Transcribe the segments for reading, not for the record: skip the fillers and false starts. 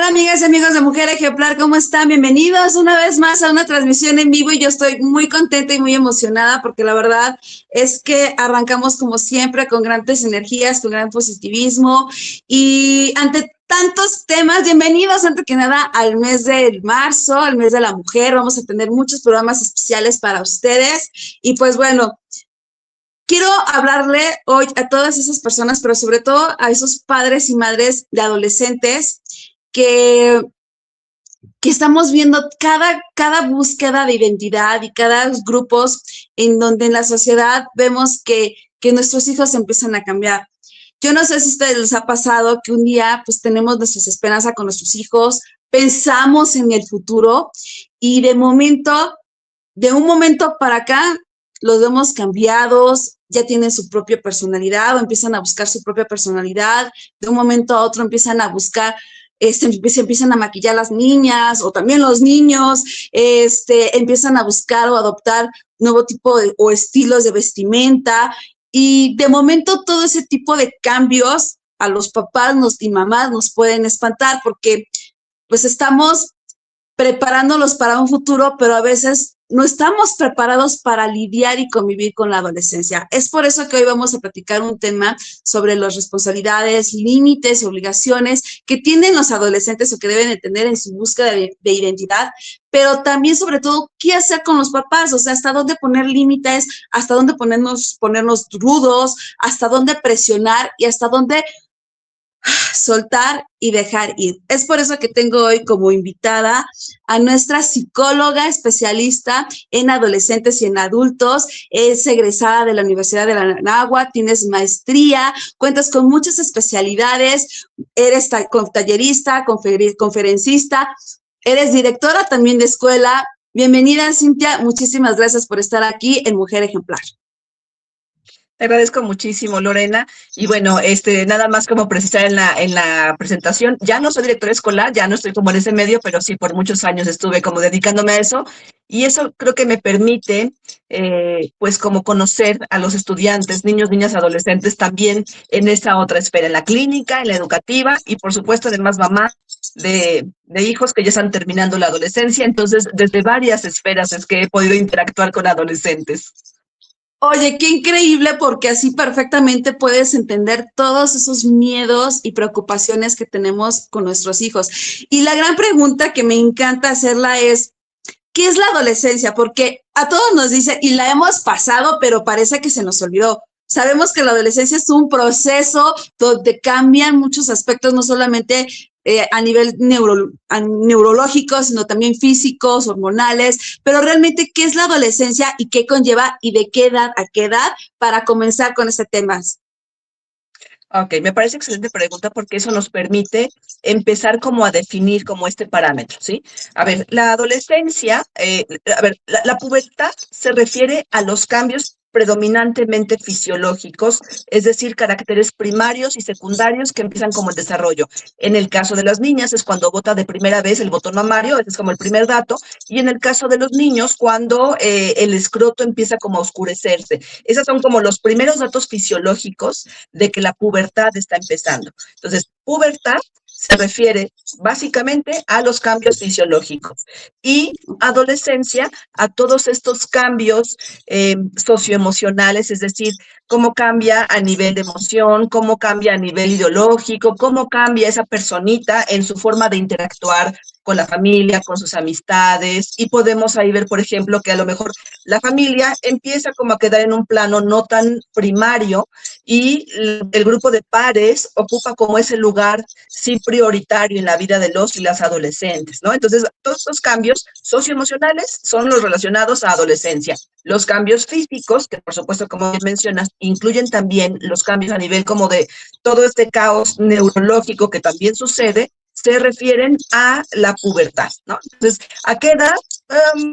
Amigas y amigos de Mujer Ejemplar, ¿cómo están? Bienvenidos una vez más a una transmisión en vivo y yo estoy muy contenta y muy emocionada porque la verdad es que arrancamos como siempre con grandes energías, con gran positivismo y ante tantos temas, bienvenidos antes que nada al mes de marzo, al mes de la mujer. Vamos a tener muchos programas especiales para ustedes y pues bueno, quiero hablarle hoy a todas esas personas, pero sobre todo a esos padres y madres de adolescentes que estamos viendo cada búsqueda de identidad y cada grupos en donde en la sociedad vemos que nuestros hijos empiezan a cambiar. Yo no sé si a ustedes les ha pasado que un día pues tenemos nuestras esperanzas con nuestros hijos, pensamos en el futuro y de un momento para acá los vemos cambiados, ya tienen su propia personalidad o empiezan a buscar su propia personalidad, de un momento a otro empiezan a buscar se empiezan a maquillar las niñas o también los niños, empiezan a buscar o adoptar nuevo tipo o estilos de vestimenta y de momento todo ese tipo de cambios a los papás y mamás nos pueden espantar porque pues estamos preparándolos para un futuro, pero a veces no estamos preparados para lidiar y convivir con la adolescencia. Es por eso que hoy vamos a platicar un tema sobre las responsabilidades, límites y obligaciones que tienen los adolescentes o que deben de tener en su búsqueda de identidad, pero también sobre todo qué hacer con los papás, o sea, hasta dónde poner límites, hasta dónde ponernos rudos, hasta dónde presionar y hasta dónde soltar y dejar ir. Es por eso que tengo hoy como invitada a nuestra psicóloga especialista en adolescentes y en adultos. Es egresada de la Universidad de la Anáhuac, tienes maestría, cuentas con muchas especialidades, eres tallerista, conferencista, eres directora también de escuela. Bienvenida, Cintia. Muchísimas gracias por estar aquí en Mujer Ejemplar. Te agradezco muchísimo, Lorena. Y bueno, nada más como precisar en la presentación, ya no soy directora escolar, ya no estoy como en ese medio, pero sí por muchos años estuve como dedicándome a eso. Y eso creo que me permite, pues como conocer a los estudiantes, niños, niñas, adolescentes también en esa otra esfera, en la clínica, en la educativa y por supuesto además mamá de hijos que ya están terminando la adolescencia. Entonces, desde varias esferas es que he podido interactuar con adolescentes. Oye, qué increíble porque así perfectamente puedes entender todos esos miedos y preocupaciones que tenemos con nuestros hijos. Y la gran pregunta que me encanta hacerla es, ¿qué es la adolescencia? Porque a todos nos dice, y la hemos pasado, pero parece que se nos olvidó. Sabemos que la adolescencia es un proceso donde cambian muchos aspectos, no solamente a nivel neurológico, sino también físicos, hormonales, pero realmente, ¿qué es la adolescencia y qué conlleva y de qué edad a qué edad para comenzar con este tema? Ok, me parece excelente pregunta porque eso nos permite empezar como a definir como este parámetro, ¿sí? A ver, la adolescencia, la pubertad se refiere a los cambios predominantemente fisiológicos, es decir, caracteres primarios y secundarios que empiezan como el desarrollo. En el caso de las niñas es cuando bota de primera vez el botón mamario, ese es como el primer dato, y en el caso de los niños cuando el escroto empieza como a oscurecerse. Esos son como los primeros datos fisiológicos de que la pubertad está empezando. Entonces, pubertad se refiere básicamente a los cambios fisiológicos y adolescencia a todos estos cambios socioemocionales, es decir, cómo cambia a nivel de emoción, cómo cambia a nivel ideológico, cómo cambia esa personita en su forma de interactuar con la familia, con sus amistades, y podemos ahí ver, por ejemplo, que a lo mejor la familia empieza como a quedar en un plano no tan primario y el grupo de pares ocupa como ese lugar sí prioritario en la vida de los y las adolescentes, ¿no? Entonces, todos estos cambios socioemocionales son los relacionados a adolescencia. Los cambios físicos, que por supuesto, como mencionas, incluyen también los cambios a nivel como de todo este caos neurológico que también sucede, se refieren a la pubertad, ¿no? Entonces, ¿a qué edad?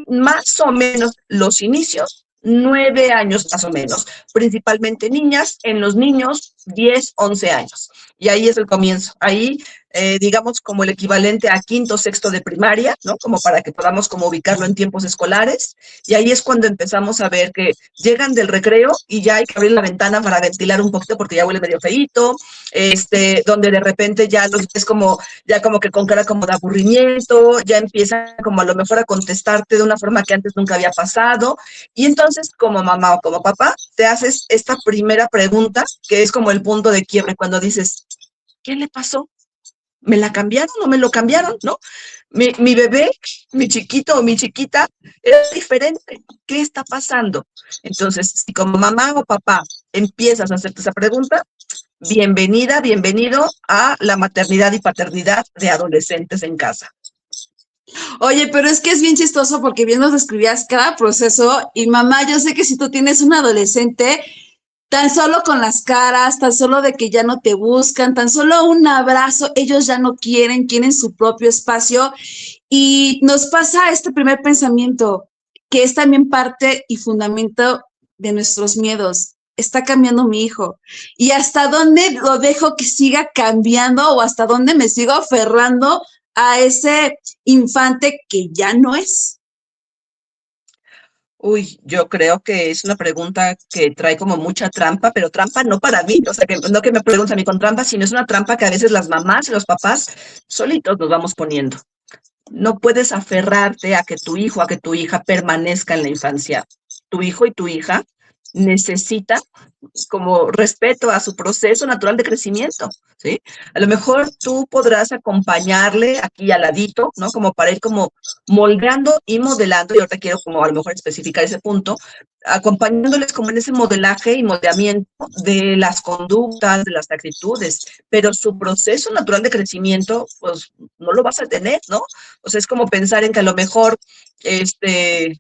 Más o menos los inicios, 9 años más o menos, principalmente niñas. En los niños 10, 11 años. Y ahí es el comienzo. Ahí, digamos, como el equivalente a quinto, sexto de primaria, ¿no? Como para que podamos como ubicarlo en tiempos escolares. Y ahí es cuando empezamos a ver que llegan del recreo y ya hay que abrir la ventana para ventilar un poquito porque ya huele medio feíto, donde de repente ya los ves como, ya como que con cara como de aburrimiento, ya empiezan como a lo mejor a contestarte de una forma que antes nunca había pasado. Y entonces, como mamá o como papá, te haces esta primera pregunta, que es como el punto de quiebre, cuando dices, ¿qué le pasó? ¿Me la cambiaron o me lo cambiaron? ¿No? Mi bebé, mi chiquito o mi chiquita es diferente. ¿Qué está pasando? Entonces, si como mamá o papá empiezas a hacerte esa pregunta, bienvenida, bienvenido a la maternidad y paternidad de adolescentes en casa. Oye, pero es que es bien chistoso porque bien nos describías cada proceso y mamá, yo sé que si tú tienes un adolescente, tan solo con las caras, tan solo de que ya no te buscan, tan solo un abrazo, ellos ya no quieren su propio espacio y nos pasa este primer pensamiento que es también parte y fundamento de nuestros miedos. Está cambiando mi hijo. ¿Y hasta dónde lo dejo que siga cambiando o hasta dónde me sigo aferrando a ese infante que ya no es? Uy, yo creo que es una pregunta que trae como mucha trampa, pero trampa no para mí, o sea, que no que me preguntes a mí con trampa, sino es una trampa que a veces las mamás y los papás solitos nos vamos poniendo. No puedes aferrarte a que tu hijo, a que tu hija permanezca en la infancia. Tu hijo y tu hija necesita como respeto a su proceso natural de crecimiento, ¿sí? A lo mejor tú podrás acompañarle aquí al ladito, ¿no? Como para ir como moldeando y modelando, y ahorita quiero como a lo mejor especificar ese punto, acompañándoles como en ese modelaje y moldeamiento de las conductas, de las actitudes, pero su proceso natural de crecimiento, pues no lo vas a tener, ¿no? O sea, es como pensar en que a lo mejor,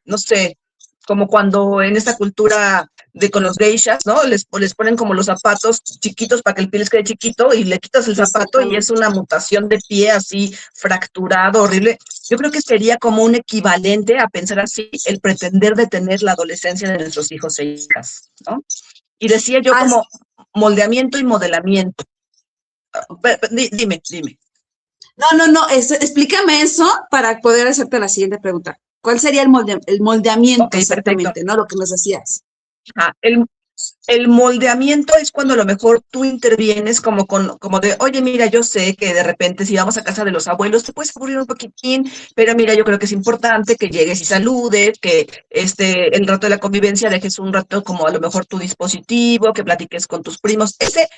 no sé, como cuando en esta cultura de con los geishas, ¿no? Les ponen como los zapatos chiquitos para que el pie les quede chiquito y le quitas el zapato y es una mutación de pie así fracturado, horrible. Yo creo que sería como un equivalente a pensar así, el pretender detener la adolescencia de nuestros hijos e hijas, ¿no? Y decía yo como moldeamiento y modelamiento. Dime. No, explícame eso para poder hacerte la siguiente pregunta. ¿Cuál sería el moldeamiento Ok, exactamente, perfecto. ¿no? Lo que nos decías. Ajá. El moldeamiento es cuando a lo mejor tú intervienes como de, oye, mira, yo sé que de repente si vamos a casa de los abuelos te puedes aburrir un poquitín, pero mira, yo creo que es importante que llegues y saludes, que el rato de la convivencia dejes un rato como a lo mejor tu dispositivo, que platiques con tus primos. Ese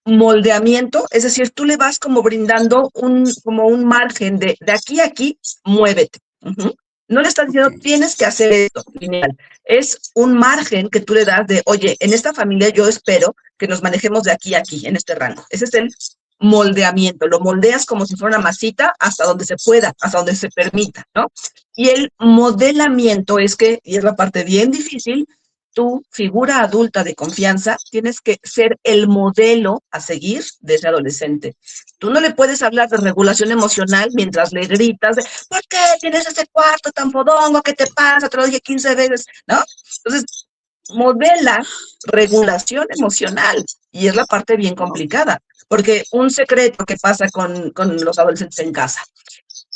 moldeamiento, es decir, tú le vas como brindando como un margen de aquí a aquí, muévete. Uh-huh. No le estás diciendo, Okay. tienes que hacer esto, lineal. Es un margen que tú le das de, oye, en esta familia yo espero que nos manejemos de aquí a aquí, en este rango. Ese es el moldeamiento. Lo moldeas como si fuera una masita hasta donde se pueda, hasta donde se permita, ¿no? Y el modelamiento es que, y es la parte bien difícil, tu figura adulta de confianza tienes que ser el modelo a seguir de ese adolescente. Tú no le puedes hablar de regulación emocional mientras le gritas de, ¿por qué tienes ese cuarto tan fodongo? ¿Qué te pasa? Te lo dije 15 veces, ¿no? Entonces, modela regulación emocional y es la parte bien complicada, porque un secreto que pasa con los adolescentes en casa,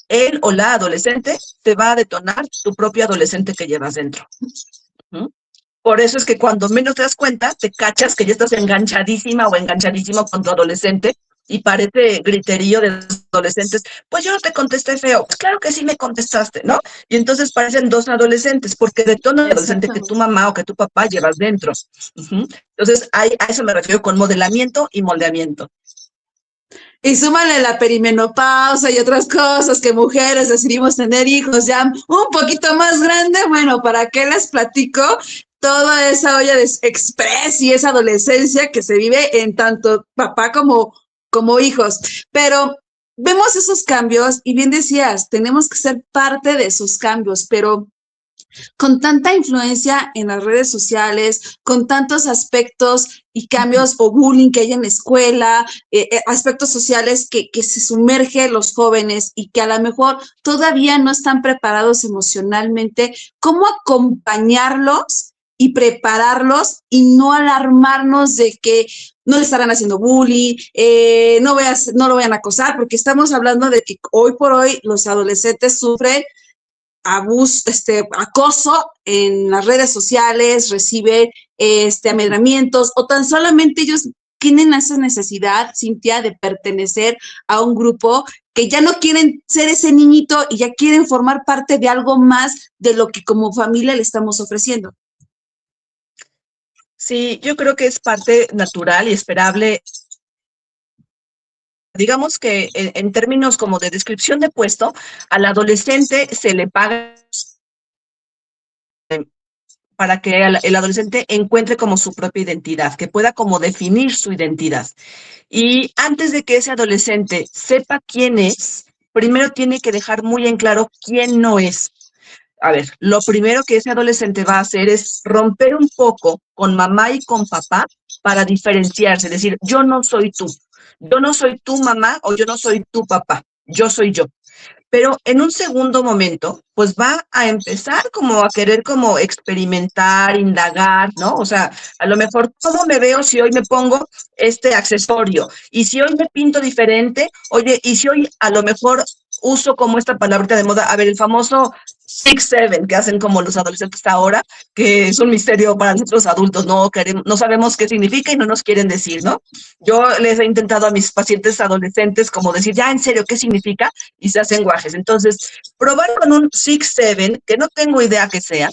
él o la adolescente te va a detonar tu propio adolescente que llevas dentro. ¿Mm? Por eso es que cuando menos te das cuenta, te cachas que ya estás enganchadísima o enganchadísimo con tu adolescente y parece griterío de los adolescentes, pues yo no te contesté feo, pues claro que sí me contestaste, ¿no? Y entonces parecen dos adolescentes, porque detona el adolescente que tu mamá o que tu papá llevas dentro. Uh-huh. Entonces, a eso me refiero con modelamiento y moldeamiento. Y súmale la perimenopausa y otras cosas que mujeres decidimos tener hijos ya un poquito más grande. Bueno, ¿para qué les platico? Toda esa olla de express y esa adolescencia que se vive en tanto papá como hijos. Pero vemos esos cambios y bien decías, tenemos que ser parte de esos cambios, pero con tanta influencia en las redes sociales, con tantos aspectos y cambios o bullying que hay en la escuela, aspectos sociales que se sumerge los jóvenes y que a lo mejor todavía no están preparados emocionalmente, ¿cómo acompañarlos y prepararlos y no alarmarnos de que no le estarán haciendo bullying, no lo vayan a acosar, porque estamos hablando de que hoy por hoy los adolescentes sufren abuso, acoso en las redes sociales, reciben amedrentamientos, o tan solamente ellos tienen esa necesidad, Cintia, de pertenecer a un grupo que ya no quieren ser ese niñito y ya quieren formar parte de algo más de lo que como familia le estamos ofreciendo. Sí, yo creo que es parte natural y esperable. Digamos que en términos como de descripción de puesto, al adolescente se le paga para que el adolescente encuentre como su propia identidad, que pueda como definir su identidad. Y antes de que ese adolescente sepa quién es, primero tiene que dejar muy en claro quién no es. A ver, lo primero que ese adolescente va a hacer es romper un poco con mamá y con papá para diferenciarse, decir, yo no soy tú, yo no soy tu mamá o yo no soy tu papá, yo soy yo. Pero en un segundo momento, pues va a empezar como a querer como experimentar, indagar, ¿no? O sea, a lo mejor, ¿cómo me veo si hoy me pongo este accesorio? Y si hoy me pinto diferente, oye, y si hoy a lo mejor uso como esta palabrita de moda, a ver, el famoso 6'7", que hacen como los adolescentes ahora, que es un misterio para nosotros adultos, no sabemos qué significa y no nos quieren decir, ¿no? Yo les he intentado a mis pacientes adolescentes como decir, ya, en serio, ¿qué significa? Y se hacen guajes. Entonces, probar con un 6'7", que no tengo idea que sea,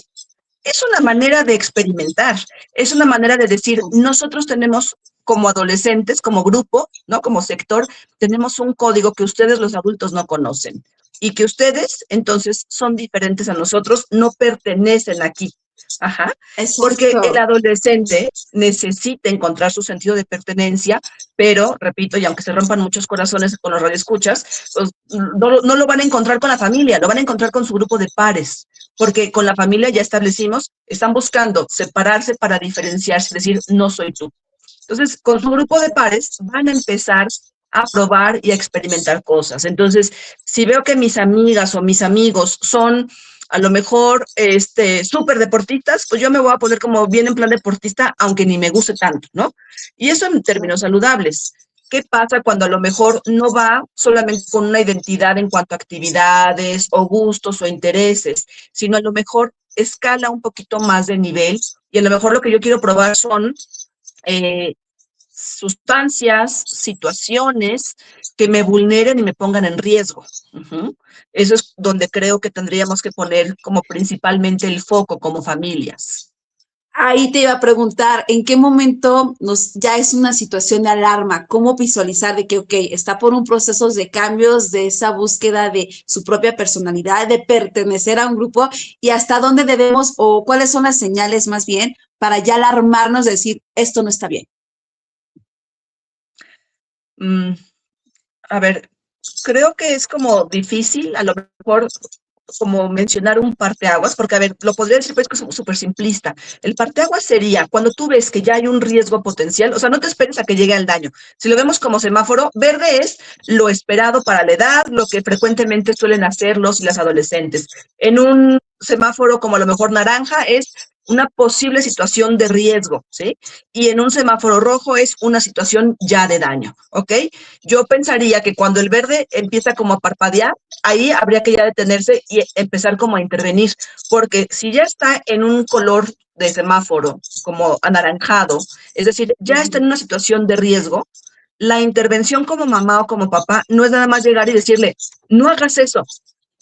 es una manera de experimentar, es una manera de decir, nosotros tenemos como adolescentes, como grupo, ¿no? Como sector, tenemos un código que ustedes los adultos no conocen y que ustedes entonces son diferentes a nosotros, no pertenecen aquí. Ajá, porque el adolescente necesita encontrar su sentido de pertenencia, pero, repito, y aunque se rompan muchos corazones con los radioescuchas, pues, no lo van a encontrar con la familia, lo van a encontrar con su grupo de pares, porque con la familia ya establecimos, están buscando separarse para diferenciarse, decir, no soy tú. Entonces, con su grupo de pares van a empezar a probar y a experimentar cosas. Entonces, si veo que mis amigas o mis amigos son a lo mejor súper deportistas, pues yo me voy a poner como bien en plan deportista, aunque ni me guste tanto, ¿no? Y eso en términos saludables. ¿Qué pasa cuando a lo mejor no va solamente con una identidad en cuanto a actividades o gustos o intereses, sino a lo mejor escala un poquito más de nivel y a lo mejor lo que yo quiero probar son sustancias, situaciones que me vulneren y me pongan en riesgo. Eso es donde creo que tendríamos que poner como principalmente el foco como familias. Ahí te iba a preguntar, ¿en qué momento ya es una situación de alarma? ¿Cómo visualizar de que, ok, está por un proceso de cambios, de esa búsqueda de su propia personalidad, de pertenecer a un grupo, y hasta dónde debemos o cuáles son las señales más bien para ya alarmarnos de decir, esto no está bien? A ver, creo que es como difícil, a lo mejor como mencionar un parteaguas, porque a ver, lo podría decir pues que es súper simplista. El parteaguas sería cuando tú ves que ya hay un riesgo potencial, o sea, no te esperes a que llegue el daño. Si lo vemos como semáforo, verde es lo esperado para la edad, lo que frecuentemente suelen hacer los y las adolescentes. En un semáforo como a lo mejor naranja es una posible situación de riesgo, ¿sí? Y en un semáforo rojo es una situación ya de daño, ¿ok? Yo pensaría que cuando el verde empieza como a parpadear, ahí habría que ya detenerse y empezar como a intervenir, porque si ya está en un color de semáforo como anaranjado, es decir, ya está en una situación de riesgo, la intervención como mamá o como papá no es nada más llegar y decirle, no hagas eso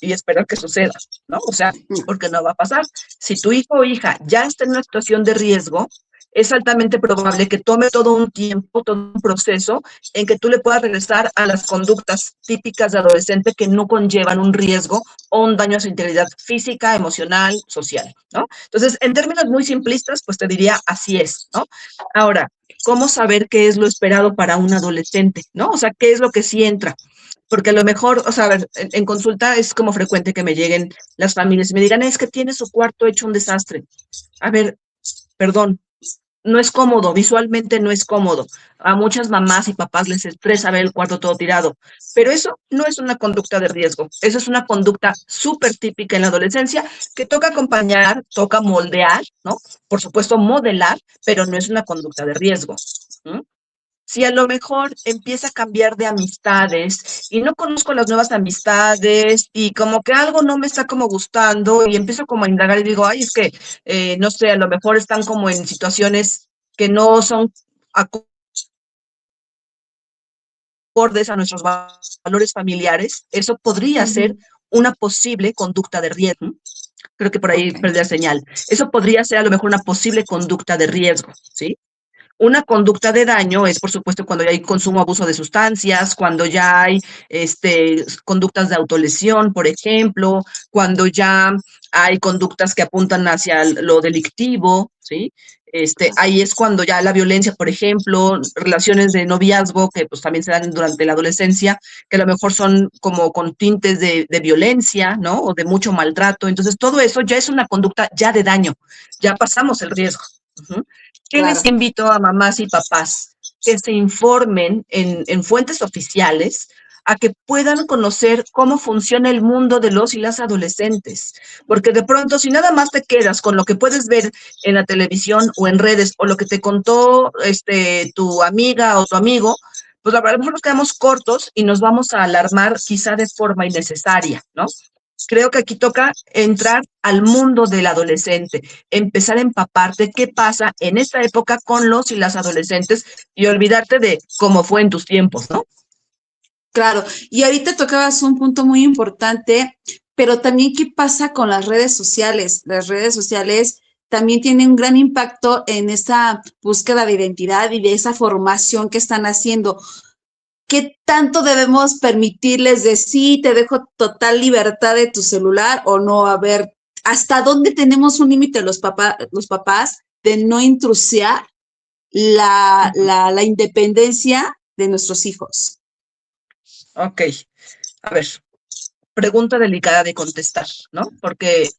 y esperar que suceda, ¿no? O sea, porque no va a pasar. Si tu hijo o hija ya está en una situación de riesgo, es altamente probable que tome todo un tiempo, todo un proceso en que tú le puedas regresar a las conductas típicas de adolescente que no conllevan un riesgo o un daño a su integridad física, emocional, social, ¿no? Entonces, en términos muy simplistas, pues te diría así es, ¿no? Ahora, ¿cómo saber qué es lo esperado para un adolescente, ¿no? O sea, ¿qué es lo que sí entra? Porque a lo mejor, o sea, a ver, en consulta es como frecuente que me lleguen las familias y me digan, es que tiene su cuarto hecho un desastre. A ver, perdón, no es cómodo, visualmente no es cómodo. A muchas mamás y papás les estresa ver el cuarto todo tirado, pero eso no es una conducta de riesgo, eso es una conducta súper típica en la adolescencia que toca acompañar, toca moldear, ¿no? Por supuesto, modelar, pero no es una conducta de riesgo. ¿Mm? Si a lo mejor empieza a cambiar de amistades y no conozco las nuevas amistades y como que algo no me está como gustando y empiezo como a indagar y digo, ay, es que, no sé, a lo mejor están como en situaciones que no son acordes a nuestros valores familiares, eso podría ser una posible conducta de riesgo. Creo que por ahí perdí la señal. Eso podría ser a lo mejor una posible conducta de riesgo, ¿sí? Una conducta de daño es, por supuesto, cuando ya hay consumo, abuso de sustancias, cuando ya hay conductas de autolesión, por ejemplo, cuando ya hay conductas que apuntan hacia lo delictivo, ¿sí? Ahí es cuando ya la violencia, por ejemplo, relaciones de noviazgo que pues también se dan durante la adolescencia, que a lo mejor son como con tintes de violencia, ¿no? O de mucho maltrato. Entonces, todo eso ya es una conducta ya de daño, ya pasamos el riesgo. ¿Qué les Claro. invito a mamás y papás? Que se informen en fuentes oficiales a que puedan conocer cómo funciona el mundo de los y las adolescentes. Porque de pronto, si nada más te quedas con lo que puedes ver en la televisión o en redes o lo que te contó tu amiga o tu amigo, pues a lo mejor nos quedamos cortos y nos vamos a alarmar quizá de forma innecesaria, ¿no? Creo que aquí toca entrar al mundo del adolescente, empezar a empaparte qué pasa en esta época con los y las adolescentes y olvidarte de cómo fue en tus tiempos, ¿no? Claro, y ahorita tocabas un punto muy importante, pero también qué pasa con las redes sociales. Las redes sociales también tienen un gran impacto en esa búsqueda de identidad y de esa formación que están haciendo. ¿Qué tanto debemos permitirles de sí, te dejo total libertad de tu celular o no? A ver, ¿hasta dónde tenemos un límite los papás de no intrusiar la independencia de nuestros hijos? Ok, a ver, pregunta delicada de contestar, ¿no? Porque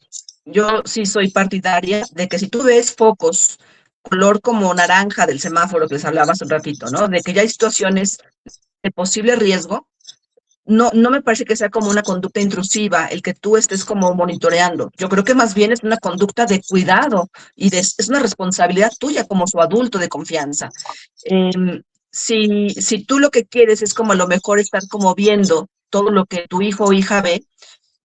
yo sí soy partidaria de que si tú ves focos color como naranja del semáforo que les hablaba hace un ratito, ¿no? De que ya hay situaciones de posible riesgo, no me parece que sea como una conducta intrusiva el que tú estés como monitoreando. Yo creo que más bien es una conducta de cuidado y es una responsabilidad tuya como su adulto de confianza. Si tú lo que quieres es como a lo mejor estar como viendo todo lo que tu hijo o hija ve,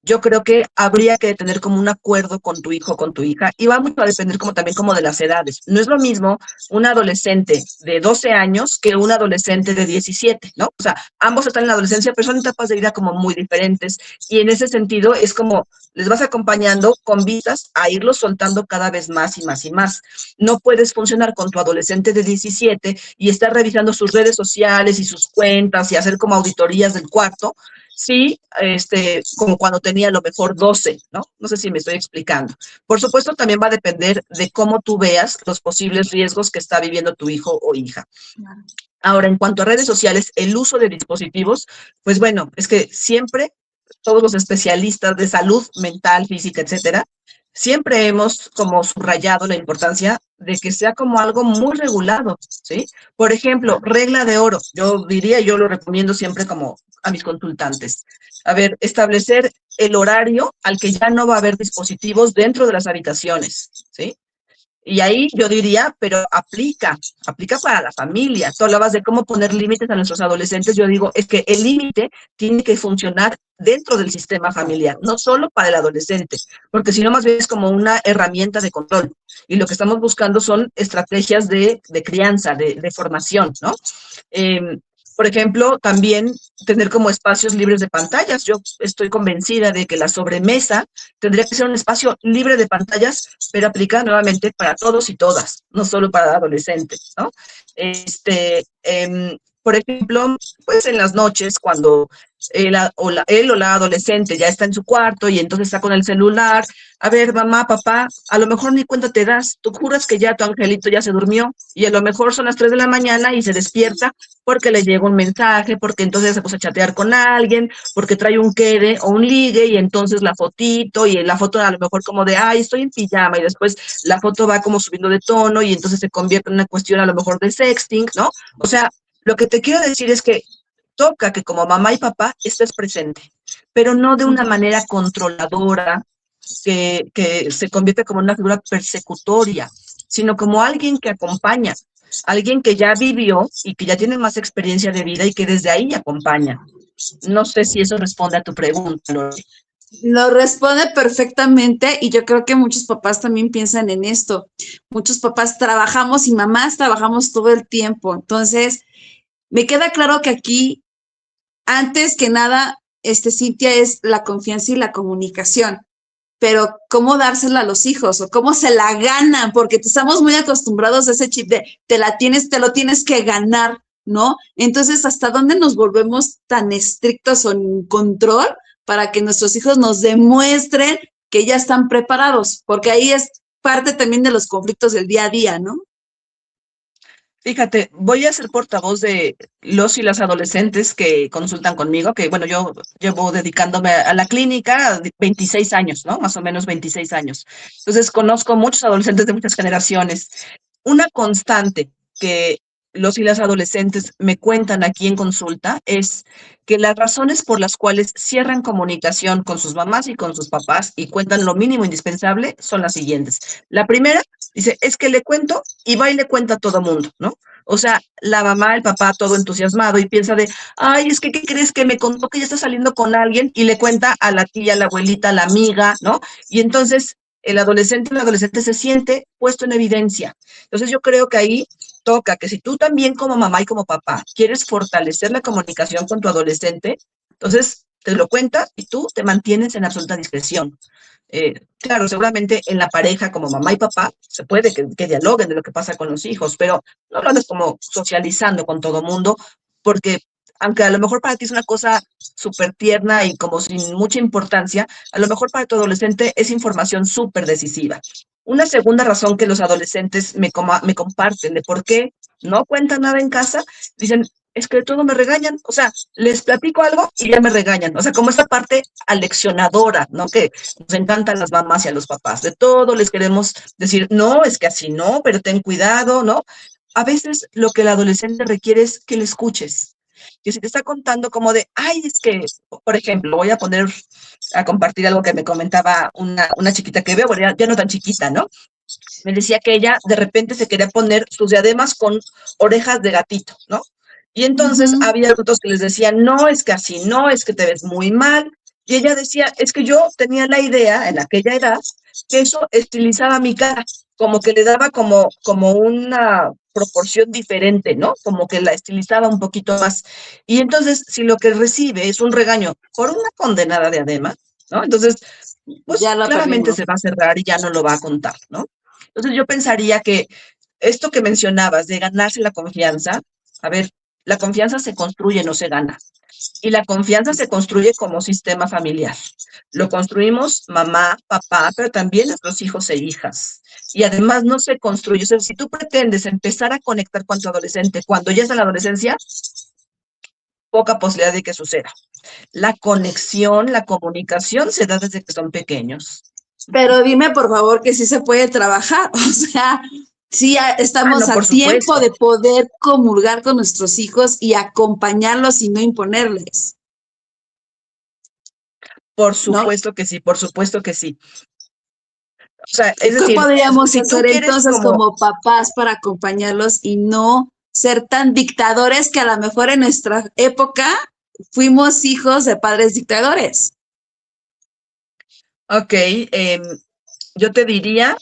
yo creo que habría que tener como un acuerdo con tu hijo o con tu hija y va mucho a depender como también como de las edades. No es lo mismo un adolescente de 12 años que un adolescente de 17, ¿no? O sea, ambos están en la adolescencia, pero son etapas de vida como muy diferentes y en ese sentido es como les vas acompañando con vistas a irlos soltando cada vez más y más y más. No puedes funcionar con tu adolescente de 17 y estar revisando sus redes sociales y sus cuentas y hacer como auditorías del cuarto. Sí, como cuando tenía a lo mejor 12, ¿no? No sé si me estoy explicando. Por supuesto, también va a depender de cómo tú veas los posibles riesgos que está viviendo tu hijo o hija. Ahora, en cuanto a redes sociales, el uso de dispositivos, pues bueno, es que siempre todos los especialistas de salud mental, física, etcétera, siempre hemos como subrayado la importancia de que sea como algo muy regulado, ¿sí? Por ejemplo, regla de oro, yo diría, yo lo recomiendo siempre como a mis consultantes. A ver, establecer el horario al que ya no va a haber dispositivos dentro de las habitaciones, ¿sí? Y ahí yo diría, pero aplica para la familia. Tú hablabas de cómo poner límites a nuestros adolescentes. Yo digo, es que el límite tiene que funcionar dentro del sistema familiar, no solo para el adolescente, porque si no, más bien es como una herramienta de control. Y lo que estamos buscando son estrategias de crianza, de formación, ¿no? Por ejemplo, también tener como espacios libres de pantallas. Yo estoy convencida de que la sobremesa tendría que ser un espacio libre de pantallas, pero aplica nuevamente para todos y todas, no solo para adolescentes, ¿no? Por ejemplo, pues en las noches, cuando él o la adolescente ya está en su cuarto y entonces está con el celular. A ver, mamá, papá, a lo mejor ni cuenta te das, tú juras que ya tu angelito ya se durmió y a lo mejor son las 3 de la mañana y se despierta porque le llega un mensaje, porque entonces se puso a chatear con alguien, porque trae un quede o un ligue y entonces la fotito y la foto a lo mejor como de, ay, estoy en pijama y después la foto va como subiendo de tono y entonces se convierte en una cuestión a lo mejor de sexting, ¿no? O sea, lo que te quiero decir es que toca que como mamá y papá estés presente, pero no de una manera controladora, que se convierte como una figura persecutoria, sino como alguien que acompaña, alguien que ya vivió y que ya tiene más experiencia de vida y que desde ahí acompaña. No sé si eso responde a tu pregunta, Lore. Lo responde perfectamente y yo creo que muchos papás también piensan en esto. Muchos papás trabajamos y mamás trabajamos todo el tiempo. Entonces, me queda claro que aquí, antes que nada, Cintia, es la confianza y la comunicación. Pero cómo dársela a los hijos o cómo se la ganan, porque estamos muy acostumbrados a ese chip de te lo tienes que ganar, ¿no? Entonces, ¿hasta dónde nos volvemos tan estrictos o en control para que nuestros hijos nos demuestren que ya están preparados? Porque ahí es parte también de los conflictos del día a día, ¿no? Fíjate, voy a ser portavoz de los y las adolescentes que consultan conmigo, que bueno, yo llevo dedicándome a la clínica 26 años, ¿no? Más o menos 26 años. Entonces, conozco muchos adolescentes de muchas generaciones. Una constante que los y las adolescentes me cuentan aquí en consulta es que las razones por las cuales cierran comunicación con sus mamás y con sus papás y cuentan lo mínimo indispensable son las siguientes. La primera, dice, es que le cuento y va y le cuenta a todo mundo, ¿no? O sea, la mamá, el papá, todo entusiasmado y piensa de, ay, es que, ¿qué crees? Que me contó que ya está saliendo con alguien y le cuenta a la tía, a la abuelita, a la amiga, ¿no? Y entonces el adolescente o la adolescente se siente puesto en evidencia. Entonces yo creo que ahí toca que si tú también como mamá y como papá quieres fortalecer la comunicación con tu adolescente, entonces te lo cuenta y tú te mantienes en absoluta discreción. Claro, seguramente en la pareja como mamá y papá se puede que dialoguen de lo que pasa con los hijos, pero no lo andes como socializando con todo mundo, porque aunque a lo mejor para ti es una cosa súper tierna y como sin mucha importancia, a lo mejor para tu adolescente es información súper decisiva. Una segunda razón que los adolescentes me comparten de por qué no cuentan nada en casa, dicen, es que de todo me regañan, o sea, les platico algo y ya me regañan, o sea, como esta parte aleccionadora, ¿no? Que nos encantan las mamás y a los papás, de todo les queremos decir, no, es que así no, pero ten cuidado, ¿no? A veces lo que el adolescente requiere es que le escuches, que si te está contando como de, ay, es que, por ejemplo, voy a poner a compartir algo que me comentaba una chiquita que veo, bueno, ya no tan chiquita, ¿no? Me decía que ella de repente se quería poner sus diademas con orejas de gatito, ¿no? Y entonces había adultos que les decían, no, es que así no, es que te ves muy mal. Y ella decía, es que yo tenía la idea en aquella edad que eso estilizaba mi cara, como que le daba como una proporción diferente, ¿no? Como que la estilizaba un poquito más. Y entonces, si lo que recibe es un regaño por una condenada diadema, ¿no? Entonces, pues Ya lo claramente perdimos. se va a cerrar y ya no lo va a contar, ¿no? Entonces yo pensaría que esto que mencionabas de ganarse la confianza, a ver, la confianza se construye, no se gana. Y la confianza se construye como sistema familiar. Lo construimos mamá, papá, pero también nuestros hijos e hijas. Y además no se construye. O sea, si tú pretendes empezar a conectar con tu adolescente cuando ya está en la adolescencia, poca posibilidad de que suceda. La conexión, la comunicación se da desde que son pequeños. Pero dime, por favor, que sí se puede trabajar. O sea, sí estamos No, a por tiempo supuesto. de poder comulgar con nuestros hijos y acompañarlos y no imponerles, Por ¿no? supuesto que sí, por supuesto que sí. O sea, ¿Y es qué decir, podríamos si tú hacer quieres entonces como, como papás para acompañarlos y no ser tan dictadores que a lo mejor en nuestra época fuimos hijos de padres dictadores? ok, yo te diría,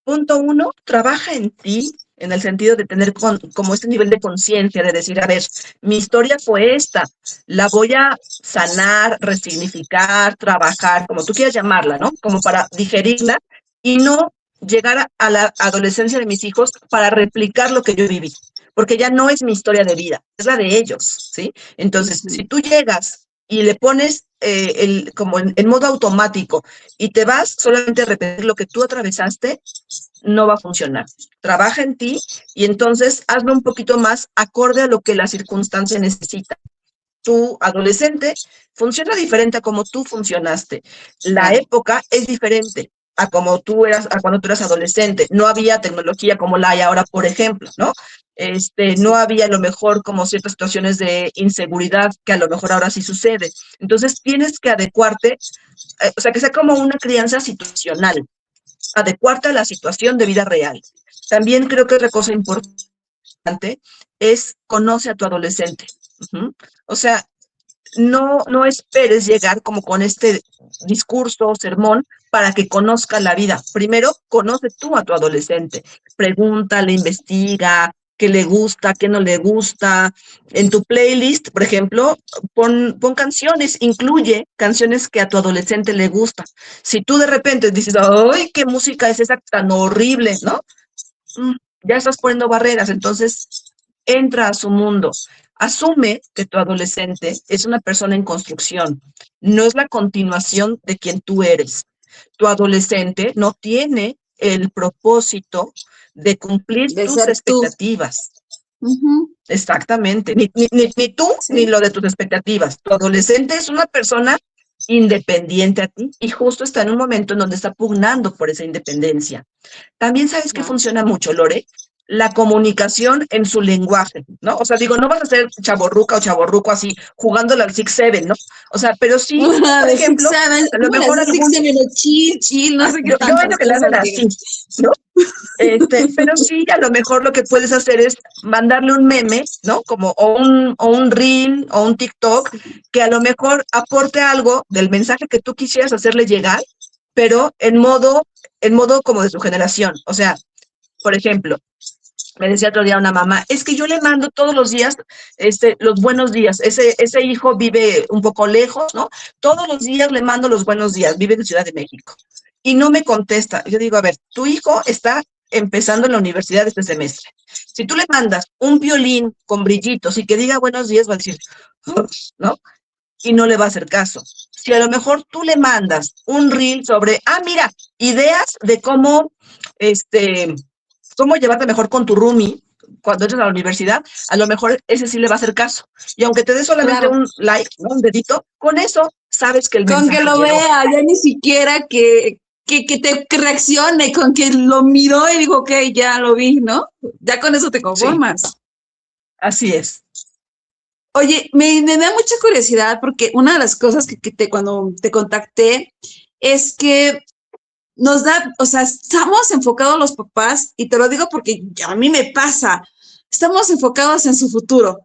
punto uno, trabaja en ti, en el sentido de tener como este nivel de conciencia, de decir, a ver, mi historia fue esta, la voy a sanar, resignificar, trabajar, como tú quieras llamarla, ¿no? Como para digerirla y no llegar a la adolescencia de mis hijos para replicar lo que yo viví. porque ya no es mi historia de vida, es la de ellos, ¿sí? Entonces, si tú llegas y le pones como en modo automático y te vas solamente a repetir lo que tú atravesaste, no va a funcionar. Trabaja en ti y entonces hazlo un poquito más acorde a lo que la circunstancia necesita. Tu adolescente funciona diferente a como tú funcionaste. La época es diferente a como tú eras, a cuando tú eras adolescente. No había tecnología como la hay ahora, por ejemplo, ¿no? No había a lo mejor como ciertas situaciones de inseguridad que a lo mejor ahora sí sucede. Entonces tienes que adecuarte, o sea, que sea como una crianza situacional, adecuarte a la situación de vida real. También creo que otra cosa importante es conoce a tu adolescente. O sea, no esperes llegar como con este discurso o sermón para que conozca la vida. Primero, conoce tú a tu adolescente. Pregúntale, investiga, qué le gusta, qué no le gusta. En tu playlist, por ejemplo, pon canciones, incluye canciones que a tu adolescente le gustan. Si tú de repente dices, ¡ay, qué música es esa tan horrible!, ¿no? Ya estás poniendo barreras, entonces entra a su mundo. Asume que tu adolescente es una persona en construcción, no es la continuación de quien tú eres. Tu adolescente no tiene el propósito de cumplir De tus ser tú. expectativas. Exactamente, ni tú, Sí. ni lo de tus expectativas. Tu adolescente es una persona independiente a ti y justo está en un momento en donde está pugnando por esa independencia. También sabes que funciona mucho, Lore, la comunicación en su lenguaje, ¿no? O sea, digo, no vas a ser chavorruca o chavorruco así, jugándole al 6-7, ¿no? O sea, pero sí, por ejemplo, a lo mejor algún... chill, no sé qué Yo tantas que le hacen cosas así, ¿no? Pero sí, a lo mejor lo que puedes hacer es mandarle un meme, ¿no? Como o un reel o un TikTok que a lo mejor aporte algo del mensaje que tú quisieras hacerle llegar, pero en modo como de su generación. O sea, por ejemplo, me decía otro día una mamá, es que yo le mando todos los días los buenos días. Ese hijo vive un poco lejos, ¿no? Todos los días le mando los buenos días, vive en Ciudad de México. Y no me contesta. Yo digo, a ver, tu hijo está empezando en la universidad este semestre. Si tú le mandas un violín con brillitos y que diga buenos días, va a decir, ¿no? Y no le va a hacer caso. Si a lo mejor tú le mandas un reel sobre, mira, ideas de cómo llevarte mejor con tu roomie cuando entres a la universidad, a lo mejor ese sí le va a hacer caso. Y aunque te dé solamente un like, ¿no? Un dedito, con eso sabes que el mensaje con que lo llegó. vea, ya ni siquiera que te reaccione, con que lo miró y dijo, ok, ya lo vi, ¿no? Ya con eso te conformas. Sí. Así es. Oye, me da mucha curiosidad porque una de las cosas que cuando te contacté es que nos da, o sea, estamos enfocados los papás, y te lo digo porque a mí me pasa, estamos enfocados en su futuro.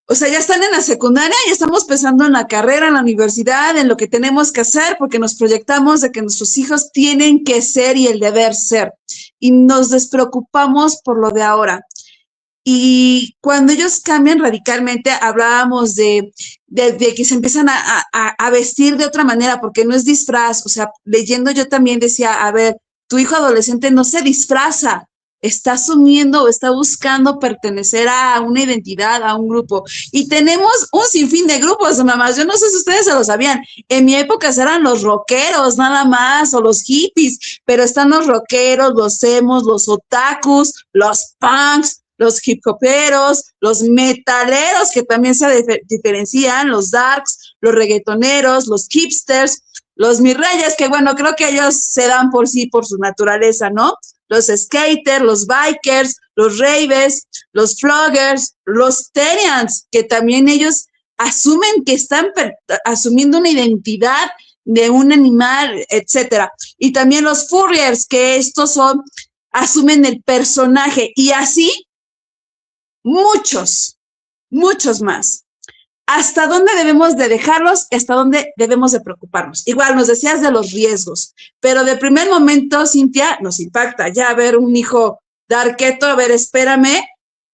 O sea, ya están en la secundaria, ya estamos pensando en la carrera, en la universidad, en lo que tenemos que hacer, porque nos proyectamos de que nuestros hijos tienen que ser y el deber ser. Y nos despreocupamos por lo de ahora. Y cuando ellos cambian radicalmente, hablábamos de que se empiezan a vestir de otra manera, porque no es disfraz. O sea, leyendo yo también decía, a ver, tu hijo adolescente no se disfraza, está asumiendo o está buscando pertenecer a una identidad, a un grupo. Y tenemos un sinfín de grupos, mamás. Yo no sé si ustedes se lo sabían. En mi época eran los rockeros nada más, o los hippies, pero están los rockeros, los emos, los otakus, los punks, los hip hoperos, los metaleros, que también se diferencian, los darks, los reggaetoneros, los hipsters, los mis reyes, que bueno, creo que ellos se dan por sí, por su naturaleza, ¿no? Los skaters, los bikers, los raves, los floggers, los terians, que también ellos asumen que están asumiendo una identidad de un animal, etcétera. Y también los furriers, que estos asumen el personaje, y así muchos más. ¿Hasta dónde debemos de dejarlos? ¿Hasta dónde debemos de preocuparnos? Igual nos decías de los riesgos, pero de primer momento, Cintia, nos impacta ya ver un hijo darketo, a ver, espérame,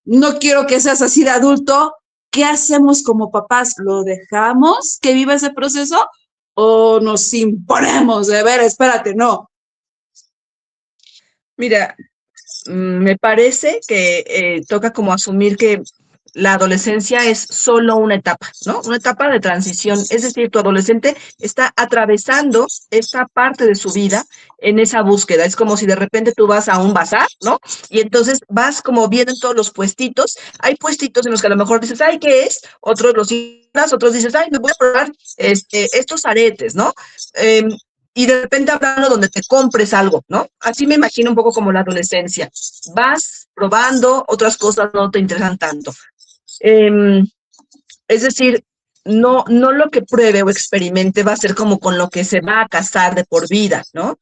no quiero que seas así de adulto. ¿Qué hacemos como papás? ¿Lo dejamos que viva ese proceso o nos imponemos de ver, espérate, no? Mira, Me parece que toca como asumir que la adolescencia es solo una etapa, ¿no? Una etapa de transición. Es decir, tu adolescente está atravesando esta parte de su vida en esa búsqueda. Es como si de repente tú vas a un bazar, ¿no? Y entonces vas como viendo en todos los puestitos. Hay puestitos en los que a lo mejor dices, ay, ¿qué es? Otros los ignoras, otros dices, ay, me voy a probar estos aretes, ¿no? Y de repente habrá uno donde te compres algo, ¿no? Así me imagino un poco como la adolescencia. Vas probando, otras cosas no te interesan tanto. Eh, es decir, no lo que pruebe o experimente va a ser como con lo que se va a casar de por vida, ¿no?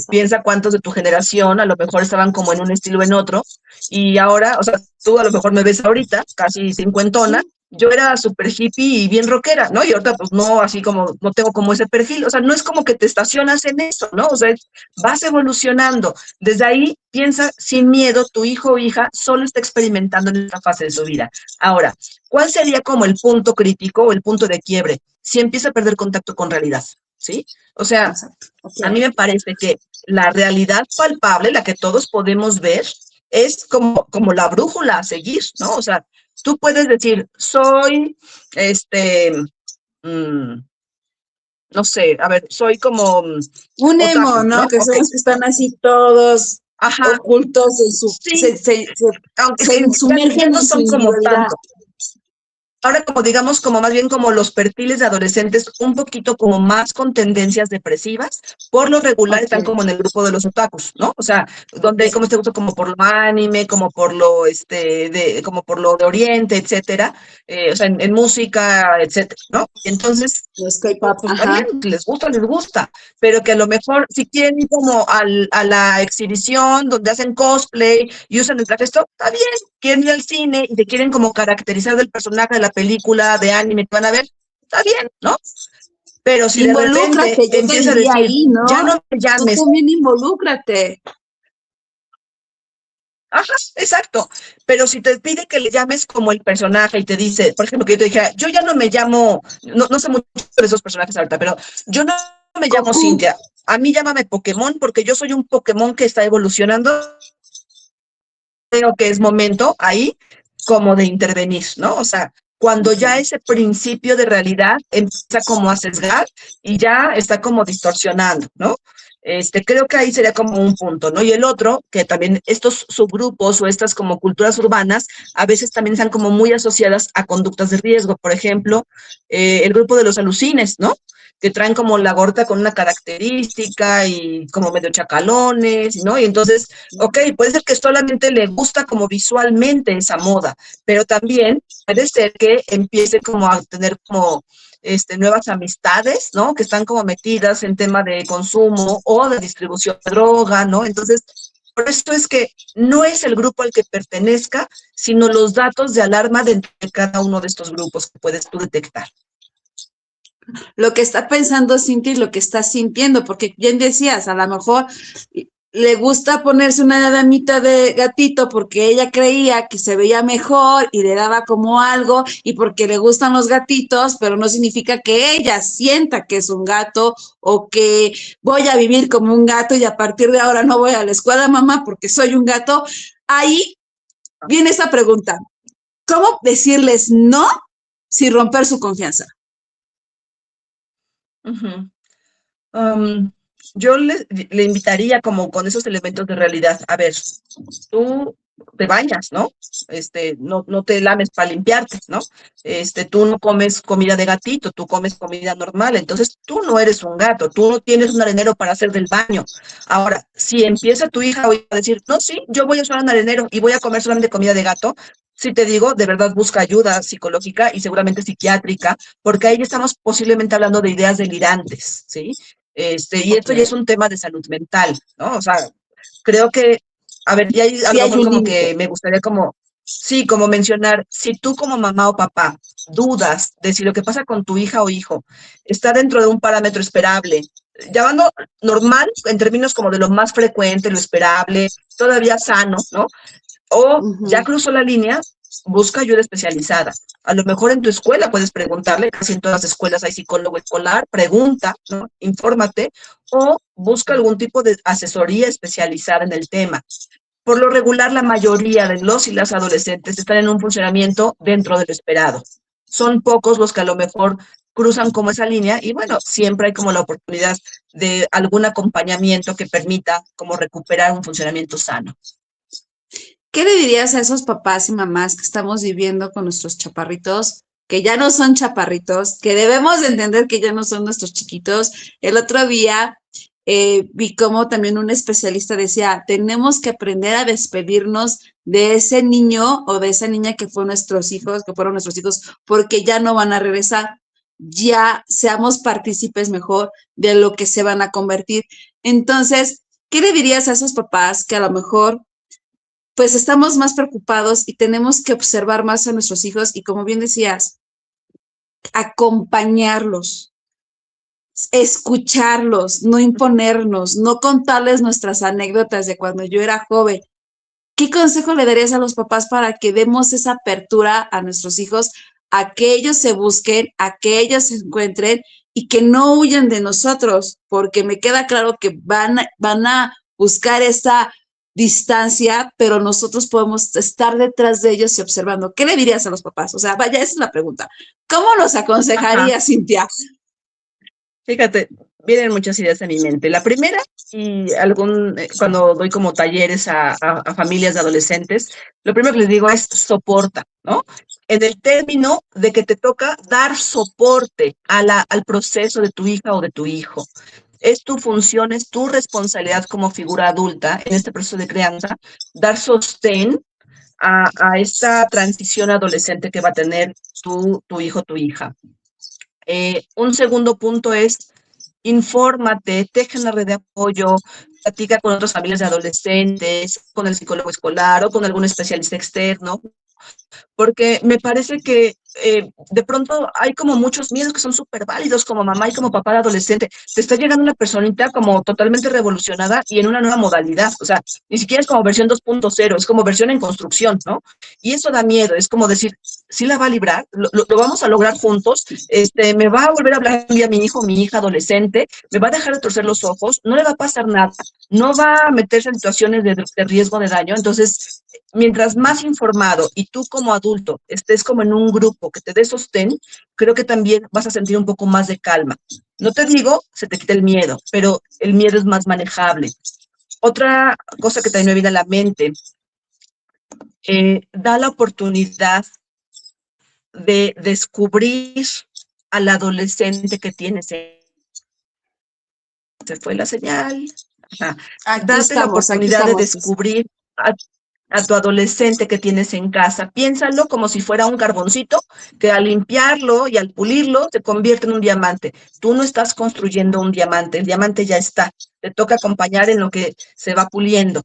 Piensa cuántos de tu generación a lo mejor estaban como en un estilo o en otro, y ahora, o sea, tú a lo mejor me ves ahorita, casi cincuentona, yo era súper hippie y bien rockera, ¿no? Y ahorita pues no, así como, no tengo como ese perfil, o sea, no es como que te estacionas en eso, ¿no? O sea, vas evolucionando. Desde ahí, piensa sin miedo, tu hijo o hija solo está experimentando en esta fase de su vida. Ahora, ¿cuál sería como el punto crítico o el punto de quiebre? Si empieza a perder contacto con realidad, ¿sí? O sea, Okay. a mí me parece que la realidad palpable, la que todos podemos ver, es como la brújula a seguir, ¿no? O sea, tú puedes decir, soy, mmm, no sé, a ver, soy como un emo, otaku, ¿no? ¿no? Que son Ok. los que están así todos Ajá, ocultos en su, sí, aunque se ya sumergen no en su son como individualidad. tanto. Ahora, como digamos, como más bien como los perfiles de adolescentes un poquito como más con tendencias depresivas, por lo regular están Okay. como en el grupo de los otakus, ¿no? O sea, donde hay Okay. como este gusto como por lo anime, como por lo como por lo de Oriente, etcétera, o sea, en música, etcétera, ¿no? Entonces, Los K-pop, pues está bien, ajá. les gusta, pero que a lo mejor si quieren ir como a la exhibición donde hacen cosplay y usan el traje, esto está bien, quieren ir al cine y te quieren como caracterizar del personaje de la película de anime que van a ver, está bien, ¿no? Pero si de repente Involúcrate, yo te empieza a diría decir, ahí, ya ¿no? no me Tú llames, también involúcrate. ajá, exacto, pero si te pide que le llames como el personaje y te dice, por ejemplo, que yo te dijera, yo ya no me llamo, no sé mucho de esos personajes ahorita, pero yo no me llamo Goku. Cintia, a mí llámame Pokémon porque yo soy un Pokémon que está evolucionando, creo que es momento ahí como de intervenir, ¿no? O sea, cuando ya ese principio de realidad empieza como a sesgar y ya está como distorsionando, ¿no? Creo que ahí sería como un punto, ¿no? Y el otro, que también estos subgrupos o estas como culturas urbanas a veces también están como muy asociadas a conductas de riesgo. Por ejemplo, el grupo de los alucines, ¿no? Que traen como la gorta con una característica y como medio chacalones, ¿no? Y entonces, ok, puede ser que solamente le gusta como visualmente esa moda, pero también puede ser que empiece como a tener como nuevas amistades, ¿no? Que están como metidas en tema de consumo o de distribución de droga, ¿no? Entonces, por eso es que no es el grupo al que pertenezca, sino los datos de alarma de cada uno de estos grupos que puedes tú detectar. Lo que está pensando Cintia y lo que está sintiendo, porque bien decías, a lo mejor le gusta ponerse una damita de gatito porque ella creía que se veía mejor y le daba como algo y porque le gustan los gatitos, pero no significa que ella sienta que es un gato o que voy a vivir como un gato y a partir de ahora no voy a la escuela, mamá, porque soy un gato. Ahí viene esa pregunta. ¿Cómo decirles no sin romper su confianza? Uh-huh. Yo le invitaría como con esos elementos de realidad. A ver, tú te bañas, ¿no? No te lames para limpiarte, ¿no? Tú no comes comida de gatito, tú comes comida normal, entonces tú no eres un gato, tú no tienes un arenero para hacer del baño. Ahora, si empieza tu hija a decir, no, sí, yo voy a usar un arenero y voy a comer solamente comida de gato, si te digo, de verdad busca ayuda psicológica y seguramente psiquiátrica, porque ahí estamos posiblemente hablando de ideas delirantes, ¿sí? Y esto ya es un tema de salud mental, ¿no? O sea, creo que, a ver, y ahí a Sí lo hay mejor un como que límite. me gustaría como, sí, como mencionar, si tú como mamá o papá dudas de si lo que pasa con tu hija o hijo está dentro de un parámetro esperable, llamando normal en términos como de lo más frecuente, lo esperable, todavía sano, ¿no? O ya cruzó la línea, busca ayuda especializada. A lo mejor en tu escuela puedes preguntarle, casi en todas las escuelas hay psicólogo escolar, pregunta, ¿no? Infórmate, o busca algún tipo de asesoría especializada en el tema. por lo regular, la mayoría de los y las adolescentes están en un funcionamiento dentro de lo esperado. Son pocos los que a lo mejor cruzan como esa línea y bueno, siempre hay como la oportunidad de algún acompañamiento que permita como recuperar un funcionamiento sano. ¿Qué le dirías a esos papás y mamás que estamos viviendo con nuestros chaparritos, que ya no son chaparritos, que debemos de entender que ya no son nuestros chiquitos? El otro día vi como también un especialista decía, tenemos que aprender a despedirnos de ese niño o de esa niña que fueron nuestros hijos, porque ya no van a regresar. Ya seamos partícipes mejor de lo que se van a convertir. Entonces, ¿qué le dirías a esos papás que a lo mejor pues estamos más preocupados y tenemos que observar más a nuestros hijos y, como bien decías, acompañarlos, escucharlos, no imponernos, no contarles nuestras anécdotas de cuando yo era joven? ¿Qué consejo le darías a los papás para que demos esa apertura a nuestros hijos, a que ellos se busquen, a que ellos se encuentren y que no huyan de nosotros? Porque me queda claro que van a buscar esa distancia, pero nosotros podemos estar detrás de ellos y observando. ¿Qué le dirías a los papás? O sea, vaya, esa es la pregunta. ¿Cómo los aconsejarías, Cintia? Fíjate, vienen muchas ideas a mi mente. La primera, y cuando doy como talleres a familias de adolescentes, lo primero que les digo es soporta, ¿no? En el término de que te toca dar soporte al proceso de tu hija o de tu hijo. Es tu función, es tu responsabilidad como figura adulta en este proceso de crianza, dar sostén a esta transición adolescente que va a tener tu hijo, tu hija. Un segundo punto es infórmate, teje una red de apoyo, platica con otras familias de adolescentes, con el psicólogo escolar o con algún especialista externo, porque me parece que de pronto hay como muchos miedos que son súper válidos como mamá y como papá de adolescente. Te está llegando una personita como totalmente revolucionada y en una nueva modalidad, o sea, ni siquiera es como versión 2.0, es como versión en construcción, ¿no? Y eso da miedo, es como decir, sí la va a librar, lo vamos a lograr juntos, me va a volver a hablar un día mi hijo, mi hija adolescente, me va a dejar de torcer los ojos, no le va a pasar nada, no va a meterse en situaciones de riesgo de daño. Entonces, mientras más informado y tú como adulto estés como en un grupo que te dé sostén, creo que también vas a sentir un poco más de calma. No te digo, se te quita el miedo, pero el miedo es más manejable. Otra cosa que también me viene a la mente, da la oportunidad de descubrir al adolescente que tienes. Se fue la señal. Date la oportunidad de descubrir a tu adolescente que tienes en casa. Piénsalo como si fuera un carboncito que al limpiarlo y al pulirlo se convierte en un diamante. Tú no estás construyendo un diamante, el diamante ya está. Te toca acompañar en lo que se va puliendo.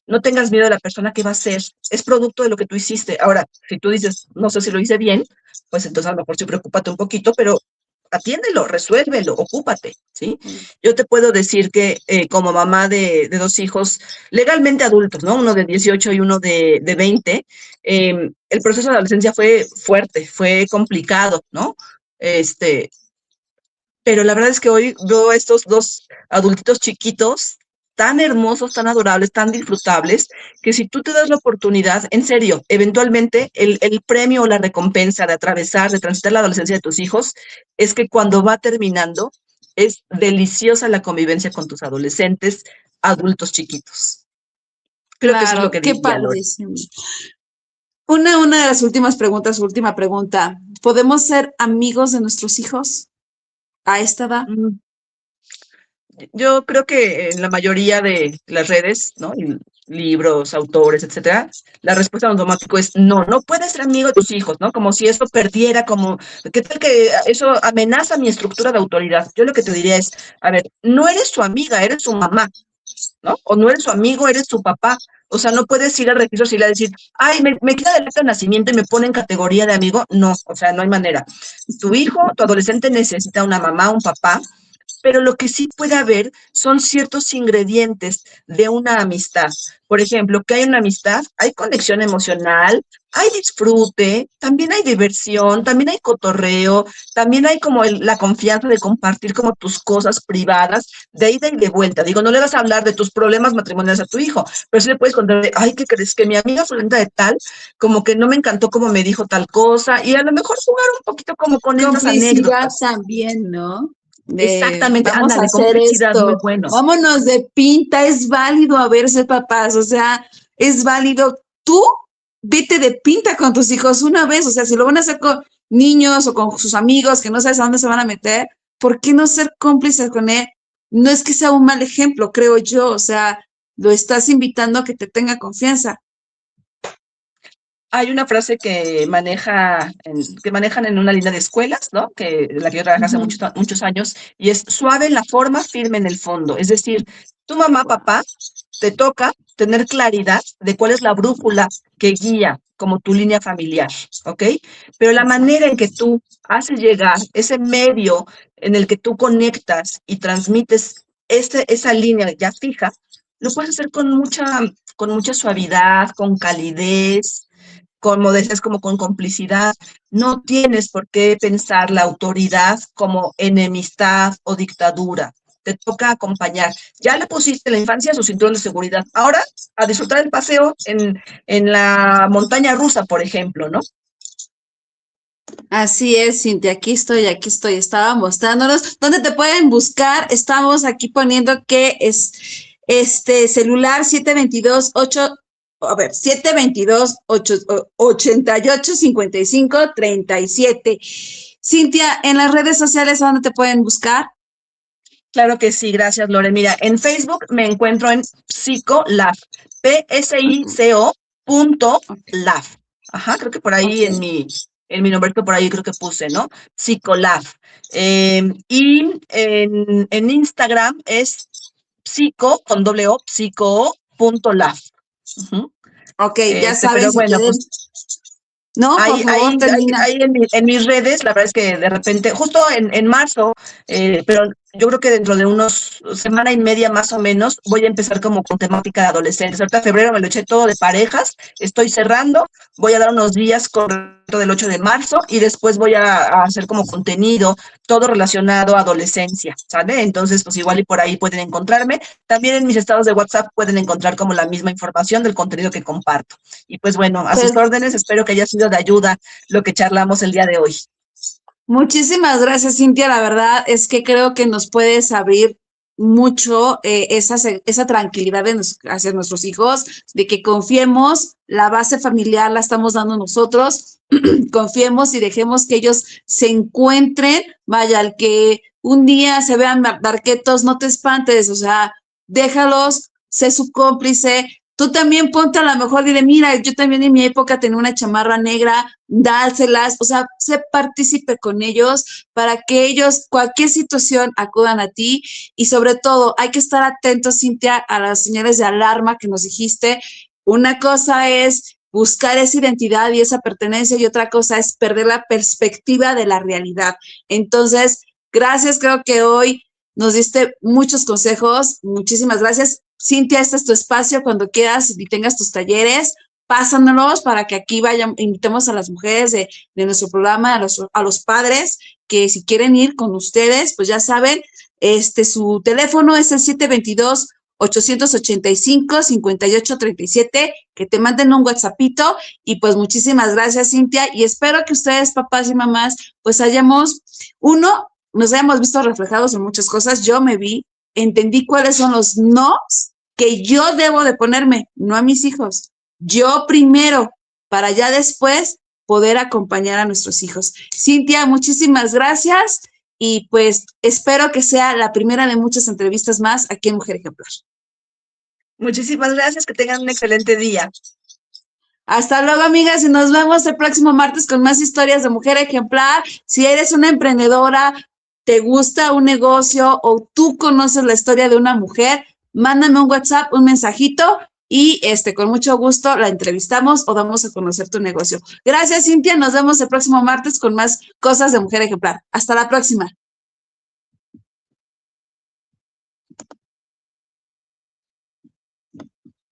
No tengas miedo de la persona que va a ser. Es producto de lo que tú hiciste. Ahora, si tú dices, no sé si lo hice bien, pues entonces a lo mejor sí preocúpate un poquito, pero atiéndelo, resuélvelo, ocúpate, ¿sí? Yo te puedo decir que como mamá de 2 hijos legalmente adultos, ¿no? Uno de 18 y uno de 20, el proceso de adolescencia fue fuerte, fue complicado, ¿no? Pero la verdad es que hoy veo a estos 2 adultitos chiquitos tan hermosos, tan adorables, tan disfrutables, que si tú te das la oportunidad, en serio, eventualmente el premio o la recompensa de transitar la adolescencia de tus hijos, es que cuando va terminando, es deliciosa la convivencia con tus adolescentes, adultos chiquitos. Creo que eso es lo que diría, Lore. Una de las última pregunta. ¿Podemos ser amigos de nuestros hijos a esta edad? Yo creo que en la mayoría de las redes, ¿no? Libros, autores, etcétera, la respuesta automática es no puedes ser amigo de tus hijos, ¿no? Como si eso perdiera, ¿qué tal que eso amenaza mi estructura de autoridad? Yo lo que te diría es, a ver, no eres su amiga, eres su mamá, ¿no? O no eres su amigo, eres su papá. O sea, no puedes ir al registro civil a decir, ay, me quita el acta de nacimiento y me pone en categoría de amigo. No, o sea, no hay manera. Tu hijo, tu adolescente necesita una mamá, un papá, pero lo que sí puede haber son ciertos ingredientes de una amistad. Por ejemplo, que hay una amistad, hay conexión emocional, hay disfrute, también hay diversión, también hay cotorreo, también hay como la confianza de compartir como tus cosas privadas, de ida y de vuelta. Digo, no le vas a hablar de tus problemas matrimoniales a tu hijo, pero sí le puedes contar de, ay, ¿qué crees? Que mi amiga fulana de tal, como que no me encantó cómo me dijo tal cosa, y a lo mejor jugar un poquito como con esas Complicidad anécdotas. también, ¿no? De Exactamente, vamos a ándale, hacer complicidad, muy esto, bueno. vámonos de pinta, es válido a verse papás, o sea, es válido. Tú vete de pinta con tus hijos una vez, o sea, si lo van a hacer con niños o con sus amigos que no sabes a dónde se van a meter, ¿por qué no ser cómplices con él? No es que sea un mal ejemplo, creo yo, o sea, lo estás invitando a que te tenga confianza. Hay una frase que que manejan en una línea de escuelas, ¿no? Que la que yo trabajé hace Ujú. muchos años, y es suave en la forma, firme en el fondo. Es decir, tu mamá, papá, te toca tener claridad de cuál es la brújula que guía como tu línea familiar, ¿ok? Pero la manera en que tú haces llegar ese medio en el que tú conectas y transmites esa línea ya fija, lo puedes hacer con mucha suavidad, con calidez, como decías, como con complicidad. No tienes por qué pensar la autoridad como enemistad o dictadura. Te toca acompañar. Ya le pusiste en la infancia su cinturón de seguridad. Ahora, a disfrutar el paseo en la montaña rusa, por ejemplo, ¿no? Así es, Cintia, aquí estoy, estaba mostrándonos. ¿Dónde te pueden buscar? Estamos aquí poniendo que es este celular 722 8, a ver, 722 8, 88 55 37. Cintia, en las redes sociales, ¿a dónde te pueden buscar? Claro que sí, gracias, Lore. Mira, en Facebook me encuentro en Psicolab, PSICO punto lab. Ajá, creo que por ahí Ok. en mi nombre, por ahí creo que puse, ¿no? Psicolab. Y en Instagram es psico, con doble O, psico.lab. Ujú. Ok, ya saben, Pero si bueno, quieren. pues No, por ahí, favor, ahí, termina. ahí en mis redes, la verdad es que de repente, justo en marzo, pero yo creo que dentro de unos semana y media más o menos, voy a empezar como con temática de adolescentes. Ahorita febrero me lo eché todo de parejas, estoy cerrando, voy a dar unos días con el resto del 8 de marzo y después voy a hacer como contenido, todo relacionado a adolescencia, ¿sale? Entonces, pues igual y por ahí pueden encontrarme. También en mis estados de WhatsApp pueden encontrar como la misma información del contenido que comparto. Y pues bueno, a sus Pues, órdenes, espero que haya sido de ayuda lo que charlamos el día de hoy. muchísimas gracias, Cintia. La verdad es que creo que nos puedes abrir mucho esa tranquilidad hacia nuestros hijos, de que confiemos, la base familiar la estamos dando nosotros, confiemos y dejemos que ellos se encuentren, vaya, al que un día se vean darquetos, no te espantes, o sea, déjalos, sé su cómplice. Tú también ponte a lo mejor, dile, mira, yo también en mi época tenía una chamarra negra, dárselas, o sea, sé partícipe con ellos para que ellos, cualquier situación, acudan a ti y sobre todo hay que estar atentos, Cintia, a las señales de alarma que nos dijiste. Una cosa es buscar esa identidad y esa pertenencia y otra cosa es perder la perspectiva de la realidad. Entonces, gracias, creo que hoy nos diste muchos consejos, muchísimas gracias. Cintia, este es tu espacio cuando quieras y tengas tus talleres pásanos para que aquí vayan, invitemos a las mujeres de nuestro programa, a los padres, que si quieren ir con ustedes, pues ya saben, su teléfono es el 722 885 5837, que te manden un WhatsAppito y pues muchísimas gracias, Cintia, y espero que ustedes, papás y mamás, pues nos hayamos visto reflejados en muchas cosas. Yo me vi, entendí cuáles son los no que yo debo de ponerme, no a mis hijos, yo primero, para ya después poder acompañar a nuestros hijos. Cintia, muchísimas gracias y pues espero que sea la primera de muchas entrevistas más aquí en Mujer Ejemplar. Muchísimas gracias, que tengan un excelente día. Hasta luego, amigas, y nos vemos el próximo martes con más historias de Mujer Ejemplar. Si eres una emprendedora, te gusta un negocio o tú conoces la historia de una mujer, mándame un WhatsApp, un mensajito y con mucho gusto la entrevistamos o damos a conocer tu negocio. Gracias, Cintia. Nos vemos el próximo martes con más cosas de Mujer Ejemplar. Hasta la próxima.